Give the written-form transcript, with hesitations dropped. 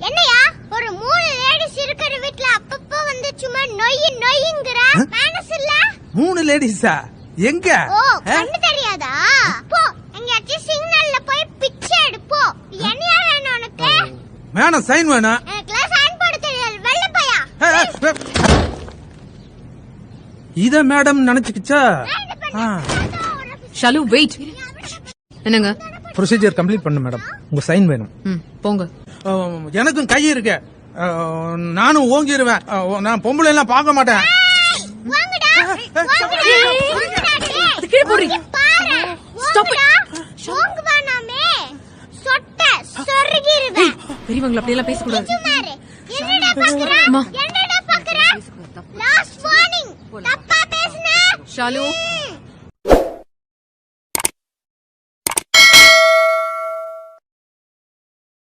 என்னையா ஒரு 3 லேடிஸ் இருக்கிற வீட்ல அப்பப்ப வந்து சும்மா நொய்ங்கற மேனஸ் இல்ல? 3 லேடிஸா? எங்க? ஓ கண்ணு தெரியாதா? போ எங்கயாச்சு சிக்னல்ல போய் பிச்சை எடு போ. என்னையா வேணும் உனக்கு? மேடம் சைன் வேணும். எனக்கு சைன் போட தெரியாது. வெள்ள போயா. இத மேடம் நினைச்சுக்கிச்சா? ஷாலு வெயிட். என்னங்க? ப்ரொசீஜர் கம்ப்ளீட் பண்ணு மேடம். உங்க சைன் வேணும். போங்க. எனக்கும் கை இருக்கு. நானும் ஓங்கிடுவேன். நான் பொம்பளை எல்லாம் பார்க்க மாட்டேன். வாங்கடா அது கீழ போறீங்க. பாரு. ஸ்டாப். ஷோங்க வானாமே. சொட்ட சொர்கிருவேன். பெரியவங்கள அப்படி எல்லாம் பேச கூடாது. சுமாரே. என்னடா பாக்குற? என்னடா பாக்குற? Last warning. தப்பா பேசுன. ஷாலு